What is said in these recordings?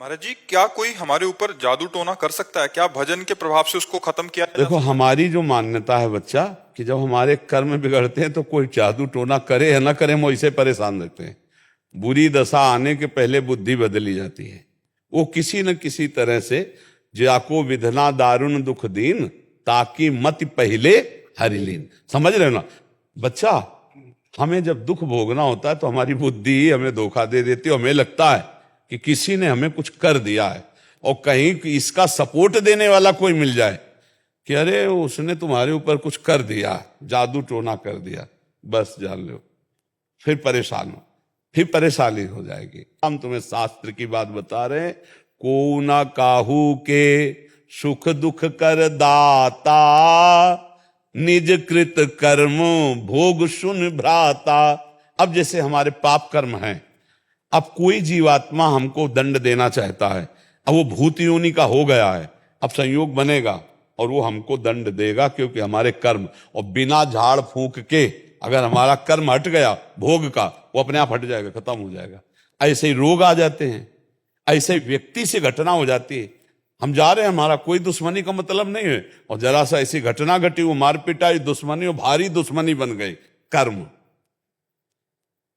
महाराज जी, क्या कोई हमारे ऊपर जादू टोना कर सकता है? क्या भजन के प्रभाव से उसको खत्म किया जा देखो, हमारी जो मान्यता है बच्चा, कि जब हमारे कर्म बिगड़ते हैं तो कोई जादू टोना करे या ना करे, हम वैसे परेशान रहते हैं। बुरी दशा आने के पहले बुद्धि बदली जाती है। वो किसी न किसी तरह से जाको विधना दारुण दुख दीन, ताकि मत पहले हरिलीन। समझ रहे हो ना बच्चा? हमें जब दुख भोगना होता है तो हमारी बुद्धि ही हमें धोखा दे देती है। हमें लगता है कि किसी ने हमें कुछ कर दिया है, और कहीं इसका सपोर्ट देने वाला कोई मिल जाए कि अरे उसने तुम्हारे ऊपर कुछ कर दिया, जादू टोना कर दिया, बस जान लो फिर परेशान हो, फिर परेशानी हो जाएगी। हम तुम्हें शास्त्र की बात बता रहे हैं। को ना काहू के सुख दुख कर दाता, निज कृत कर्म भोग सुन भ्राता। अब जैसे हमारे पाप कर्म हैं, अब कोई जीवात्मा हमको दंड देना चाहता है, अब वो भूत योनि का हो गया है, अब संयोग बनेगा और वो हमको दंड देगा, क्योंकि हमारे कर्म, और बिना झाड़ फूंक के अगर हमारा कर्म हट गया भोग का, वो अपने आप हट जाएगा, खत्म हो जाएगा। ऐसे ही रोग आ जाते हैं, ऐसे व्यक्ति से घटना हो जाती है। हम जा रहे हैं, हमारा कोई दुश्मनी का मतलब नहीं है, और जरा सा ऐसी घटना घटी, वो मार पिटाई, दुश्मनी, वो भारी दुश्मनी बन गई। कर्म,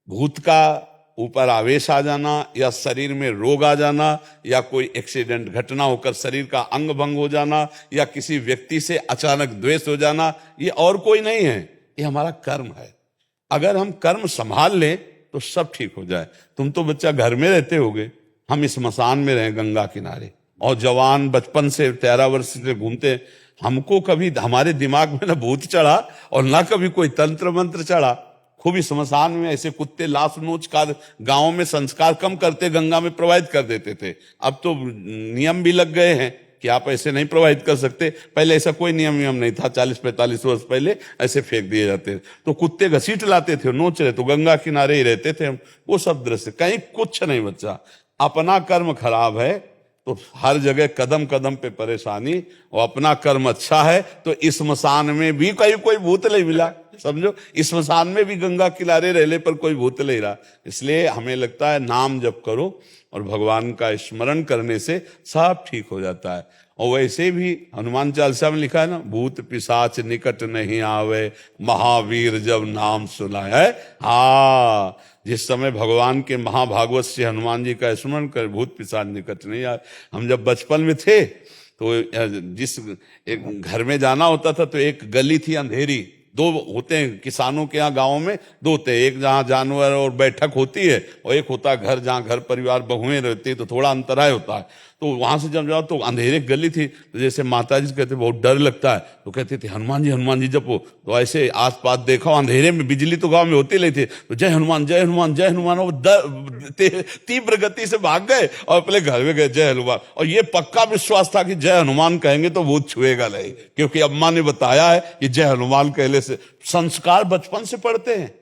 भूत का ऊपर आवेश आ जाना, या शरीर में रोग आ जाना, या कोई एक्सीडेंट घटना होकर शरीर का अंग भंग हो जाना, या किसी व्यक्ति से अचानक द्वेष हो जाना, ये और कोई नहीं है, ये हमारा कर्म है। अगर हम कर्म संभाल लें तो सब ठीक हो जाए। तुम तो बच्चा घर में रहते होगे, हम इस स्मशान में रहे गंगा किनारे, और जवान बचपन से 13 वर्ष से घूमते, हमको कभी हमारे दिमाग में ना भूत चढ़ा और ना कभी कोई तंत्र मंत्र चढ़ा। खूब इस स्मशान में ऐसे कुत्ते लाश नोच कर गांव में संस्कार कम करते, गंगा में प्रवाहित कर देते थे। अब तो नियम भी लग गए हैं कि आप ऐसे नहीं प्रवाहित कर सकते। पहले ऐसा कोई नियम नहीं था, 40-45 वर्ष पहले ऐसे फेंक दिए जाते, तो कुत्ते घसीट लाते थे, नोच रहे तो गंगा किनारे ही रहते थे हम। वो सब दृश्य कहीं कुछ नहीं बच्चा। अपना कर्म खराब है तो हर जगह कदम कदम पे परेशानी, और अपना कर्म अच्छा है तो इस स्मशान में भी कोई भूत नहीं मिला। समझो, इस स्मशान में भी गंगा किनारे रहने पर कोई भूत नहीं रहा। इसलिए हमें लगता है नाम जप करो और भगवान का स्मरण करने से सब ठीक हो जाता है। और वैसे भी हनुमान चालीसा में लिखा है ना, भूत पिशाच निकट नहीं आवे, महावीर जब नाम सुनाए। हाँ, जिस समय भगवान के महाभागवत से हनुमान जी का स्मरण कर, भूत पिशाच निकट नहीं आए। हम जब बचपन में थे तो जिस एक घर में जाना होता था तो एक गली थी अंधेरी, दो होते हैं किसानों के यहाँ गाँव में, दो होते हैं, एक जहाँ जानवर और बैठक होती है, और एक होता है घर, जहाँ घर परिवार बहुएं रहती है, तो थोड़ा अंतराय होता है। तो वहां से जब जाओ तो अंधेरे गली थी, तो जैसे माता जी कहते बहुत डर लगता है, तो कहते थे हनुमान जी जपो। तो ऐसे आसपास देखा, अंधेरे में बिजली तो गांव में होती नहीं थी, तो जय हनुमान जय हनुमान जय हनुमान, वो तीव्र गति से भाग गए और अपने घर में गए, जय हनुमान। और ये पक्का विश्वास था कि जय हनुमान कहेंगे तो भूत छुएगा नहीं, क्योंकि अम्मा ने बताया है कि जय हनुमान कहने से संस्कार बचपन से पढ़ते हैं।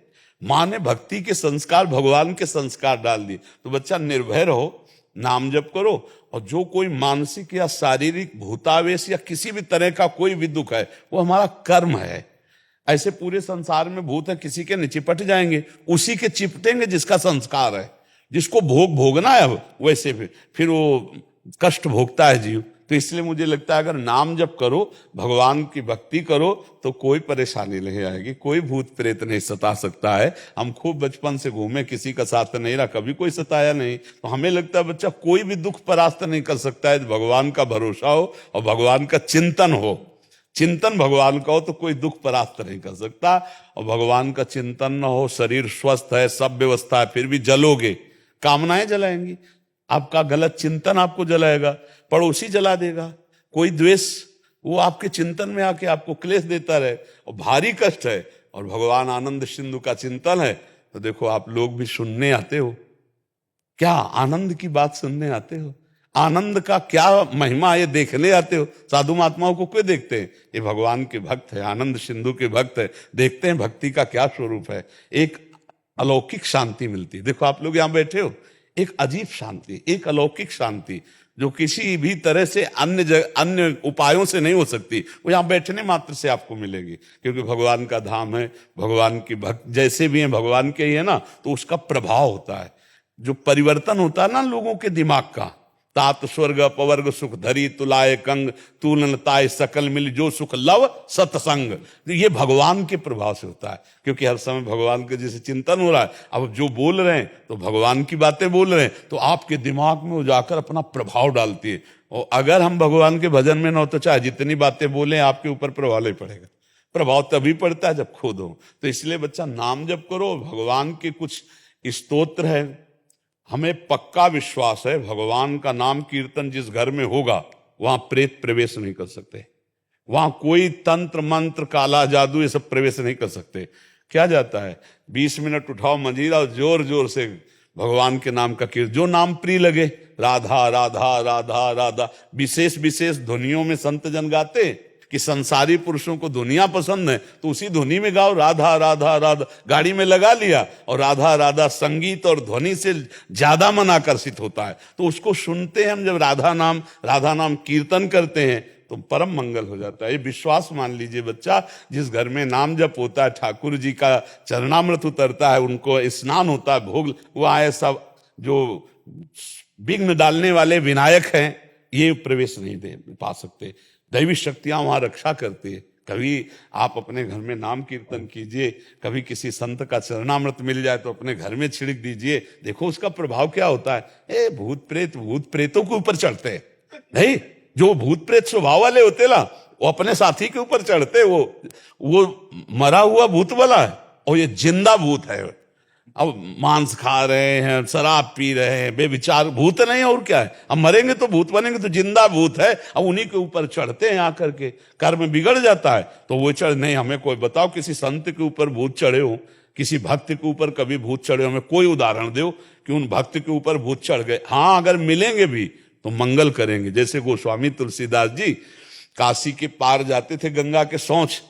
माँ ने भक्ति के संस्कार, भगवान के संस्कार डाल दिए। तो बच्चा निर्भय रहो, नाम जप करो, और जो कोई मानसिक या शारीरिक भूतावेश या किसी भी तरह का कोई भी दुख है, वो हमारा कर्म है। ऐसे पूरे संसार में भूत है, किसी के नहीं चिपट जाएंगे, उसी के चिपटेंगे जिसका संस्कार है, जिसको भोगना है। अब वैसे फिर वो कष्ट भोगता है जीव। तो इसलिए मुझे लगता है अगर नाम जप करो, भगवान की भक्ति करो, तो कोई परेशानी नहीं आएगी, कोई भूत प्रेत नहीं सता सकता है। हम खूब बचपन से घूमे, किसी का साथ नहीं रहा, कभी कोई सताया नहीं। तो हमें लगता है बच्चा कोई भी दुख परास्त नहीं कर सकता है। भगवान का भरोसा हो और भगवान का चिंतन हो, चिंतन भगवान का हो, तो कोई दुख परास्त नहीं कर सकता। और भगवान का चिंतन न हो, शरीर स्वस्थ है, सब व्यवस्था है, फिर भी जलोगे, कामनाएं जलाएंगी, आपका गलत चिंतन आपको जलाएगा, पड़ोसी जला देगा, कोई द्वेष वो आपके चिंतन में आके आपको क्लेश देता रहे, और भारी कष्ट है। और भगवान आनंद सिंधु का चिंतन है, तो देखो आप लोग भी सुनने आते हो, क्या आनंद की बात सुनने आते हो, आनंद का क्या महिमा ये देखने आते हो। साधु महात्माओं को क्यों देखते हैं? ये भगवान के भक्त है, आनंद सिंधु के भक्त है, देखते हैं भक्ति का क्या स्वरूप है। एक अलौकिक शांति मिलती है। देखो आप लोग यहाँ बैठे हो, एक अजीब शांति, एक अलौकिक शांति जो किसी भी तरह से अन्य उपायों से नहीं हो सकती, वो यहाँ बैठने मात्र से आपको मिलेगी। क्योंकि भगवान का धाम है, भगवान की भक्त जैसे भी हैं भगवान के ही है ना, तो उसका प्रभाव होता है, जो परिवर्तन होता है ना लोगों के दिमाग का, तात स्वर्ग अपवर्ग सुख धरी तुलाए कंग, तूलन ताय सकल मिल जो सुख लव सत्संग। तो ये भगवान के प्रभाव से होता है, क्योंकि हर समय भगवान के जैसे चिंतन हो रहा है। अब जो बोल रहे हैं तो भगवान की बातें बोल रहे हैं, तो आपके दिमाग में वो जाकर अपना प्रभाव डालती है। और अगर हम भगवान के भजन में न हो तो चाहे जितनी बातें बोले आपके ऊपर प्रभाव नहीं पड़ेगा। प्रभाव तभी पड़ता है जब खुद हो। तो इसलिए बच्चा नाम जप करो। भगवान के कुछ स्तोत्र है, हमें पक्का विश्वास है भगवान का नाम कीर्तन जिस घर में होगा वहां प्रेत प्रवेश नहीं कर सकते, वहां कोई तंत्र मंत्र काला जादू ये सब प्रवेश नहीं कर सकते। क्या जाता है 20 मिनट उठाओ मंजीरा और जोर जोर से भगवान के नाम का कीर्तन, जो नाम प्रिय लगे, राधा राधा राधा राधा। विशेष विशेष ध्वनियों में संत जन गाते कि संसारी पुरुषों को धुनिया पसंद है तो उसी धुनी में गाओ राधा राधा राधा। गाड़ी में लगा लिया और राधा राधा, संगीत और ध्वनि से ज्यादा मन आकर्षित होता है, तो उसको सुनते हैं हम। जब राधा नाम कीर्तन करते हैं तो परम मंगल हो जाता है। ये विश्वास मान लीजिए बच्चा, जिस घर में नाम जप होता है, ठाकुर जी का चरणामृत उतरता है, उनको स्नान होता है, भोग, वह आए सब जो विघ्न डालने वाले विनायक हैं ये प्रवेश नहीं दे पा सकते। दैवी शक्तियां वहां रक्षा करती है। कभी आप अपने घर में नाम कीर्तन कीजिए, कभी किसी संत का चरणामृत मिल जाए तो अपने घर में छिड़क दीजिए, देखो उसका प्रभाव क्या होता है। भूत प्रेतों के ऊपर चढ़ते हैं नहीं, जो भूत प्रेत स्वभाव वाले होते ना वो अपने साथी के ऊपर चढ़ते, वो मरा हुआ भूत वाला है और ये जिंदा भूत है। अब मांस खा रहे हैं, शराब पी रहे हैं, बेविचार भूत नहीं और क्या है। अब मरेंगे तो भूत बनेंगे, तो जिंदा भूत है। अब उन्हीं के ऊपर चढ़ते हैं आकर के, कर्म बिगड़ जाता है तो वो चढ़ नहीं। हमें कोई बताओ किसी संत के ऊपर भूत चढ़े हो, किसी भक्त के ऊपर कभी भूत चढ़े हो, हमें कोई उदाहरण दो कि उन भक्त के ऊपर भूत चढ़ गए। हाँ, अगर मिलेंगे भी तो मंगल करेंगे। जैसे गोस्वामी तुलसीदास जी काशी के पार जाते थे गंगा के शौच,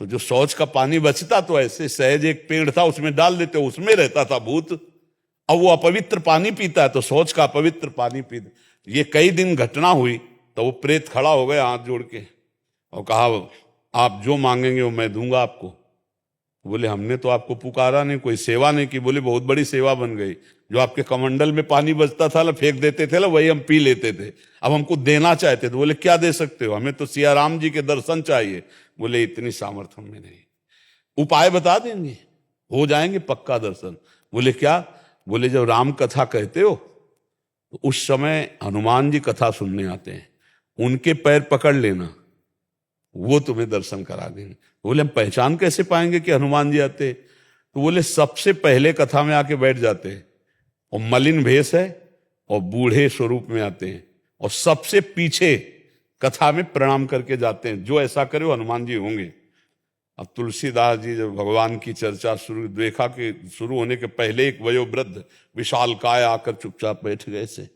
तो जो शौच का पानी बचता तो ऐसे सहज एक पेड़ था उसमें डाल देते, उसमें रहता था भूत। अब वो अपवित्र पानी पीता है तो शौच का अपवित्र पानी पीता। ये कई दिन घटना हुई तो वो प्रेत खड़ा हो गया हाथ जोड़ के और कहा आप जो मांगेंगे वो मैं दूंगा आपको। बोले हमने तो आपको पुकारा नहीं, कोई सेवा नहीं की। बोले बहुत बड़ी सेवा बन गई, जो आपके कमंडल में पानी बचता था ना, फेंक देते थे ना, वही हम पी लेते थे, अब हमको देना चाहते थे। बोले क्या दे सकते हो? हमें तो सिया राम जी के दर्शन चाहिए। बोले इतनी सामर्थ्य में नहीं, उपाय बता देंगे, हो जाएंगे पक्का दर्शन। बोले क्या? बोले जब राम कथा कहते हो तो उस समय हनुमान जी कथा सुनने आते हैं, उनके पैर पकड़ लेना, वो तुम्हें दर्शन करा देंगे। बोले हम पहचान कैसे पाएंगे कि हनुमान जी आते? तो बोले सबसे पहले कथा में आके बैठ जाते हैं और मलिन भेष है और बूढ़े स्वरूप में आते हैं और सबसे पीछे कथा में प्रणाम करके जाते हैं। जो ऐसा करे वो हनुमान जी होंगे। अब तुलसीदास जी जब भगवान की चर्चा शुरू देखा कि शुरू होने के पहले एक वयोवृद्ध विशाल काय आकर चुपचाप बैठ गए से,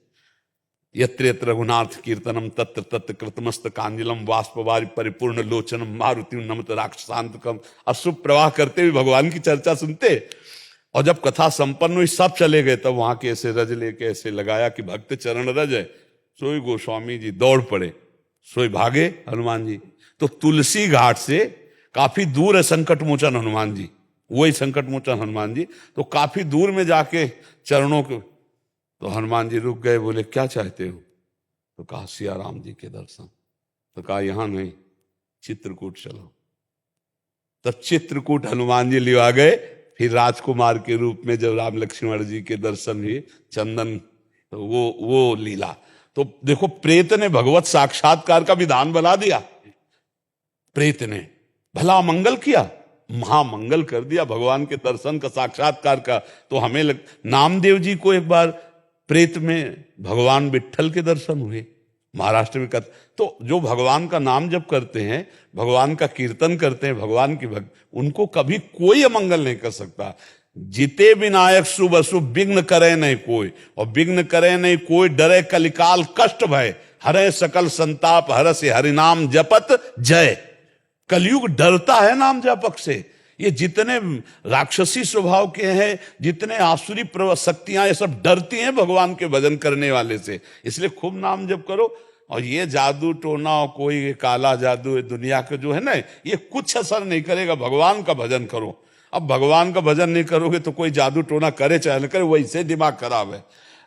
यत्र यत्र रघुनाथ कीर्तनम तत्र तत्र कृतमस्त कांजलम वाष्पवारि परिपूर्ण लोचनम मारुति नमत राक्षसांतकम। अशुभ प्रवाह करते हुए भगवान की चर्चा सुनते। और जब कथा संपन्न हुई सब चले गए, तब वहां के ऐसे रज लेके ऐसे लगाया कि भक्त चरण रज है, सोई गोस्वामी जी दौड़ पड़े, सोई भागे हनुमान जी। तो तुलसी घाट से काफी दूर है संकट मोचन हनुमान जी, वही संकट मोचन हनुमान जी। तो काफी दूर में जाके चरणों के, तो हनुमान जी रुक गए। बोले क्या चाहते हो? तो कहा सिया राम जी के दर्शन। तो कहा यहां नहीं, चित्रकूट चलो। तब चित्रकूट हनुमान जी लिवा गए। फिर राजकुमार के रूप में जब राम लक्ष्मण जी के दर्शन हुए, चंदन, तो वो लीला। तो देखो प्रेत ने भगवत साक्षात्कार का विधान बना दिया। प्रेत ने भला मंगल किया, महामंगल कर दिया भगवान के दर्शन का, साक्षात्कार का। तो हमें नामदेव जी को एक बार प्रेत में भगवान विट्ठल के दर्शन हुए महाराष्ट्र में। तो जो भगवान का नाम जप करते हैं, भगवान का कीर्तन करते हैं, भगवान की भक्त, उनको कभी कोई अमंगल नहीं कर सकता। जिते विनायक शुभ अशुभ विघ्न करे नहीं कोई, और विघ्न करे नहीं कोई, डरे कलिकाल कष्ट भय, हरे सकल संताप हरसि हरिनाम जपत जय। कलयुग डरता है नाम जपक से। ये जितने राक्षसी स्वभाव के हैं, जितने आसुरी शक्तियां, ये सब डरती हैं भगवान के भजन करने वाले से। इसलिए खूब नाम जप करो। और ये जादू टोना और कोई काला जादू दुनिया के जो है ना, ये कुछ असर नहीं करेगा। भगवान का भजन करो। अब भगवान का भजन नहीं करोगे तो कोई जादू टोना करे चाहे न करे, वैसे दिमाग खराब है।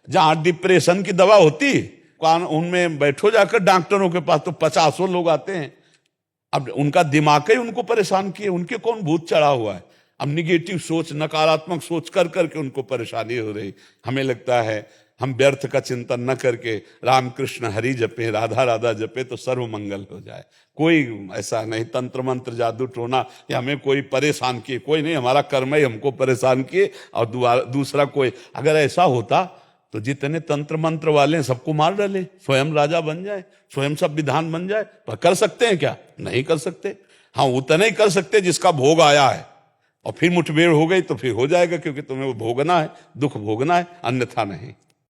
जहां डिप्रेशन की दवा होती कान उनमें बैठो जाकर डॉक्टरों के पास, तो 50 लोग आते हैं। अब उनका दिमाग ही उनको परेशान किए, उनके कौन भूत चढ़ा हुआ है। अब निगेटिव सोच, नकारात्मक सोच कर करके उनको परेशानी हो रही। हमें लगता है हम व्यर्थ का चिंतन न करके राम कृष्ण हरि जपे, राधा राधा जपे तो सर्व मंगल हो जाए। कोई ऐसा नहीं तंत्र मंत्र जादू टोना या हमें कोई परेशान किए, कोई नहीं, हमारा कर्म ही हमको परेशान किए। और दूसरा कोई अगर ऐसा होता तो जितने तंत्र मंत्र वाले हैं सबको मार डाले, स्वयं राजा बन जाए, स्वयं सब विधान बन जाए। पर कर सकते हैं क्या? नहीं कर सकते। हाँ, उतना ही कर सकते जिसका भोग आया है, और फिर मुठभेड़ हो गई तो फिर हो जाएगा, क्योंकि तुम्हें वो भोगना है, दुख भोगना है, अन्यथा नहीं।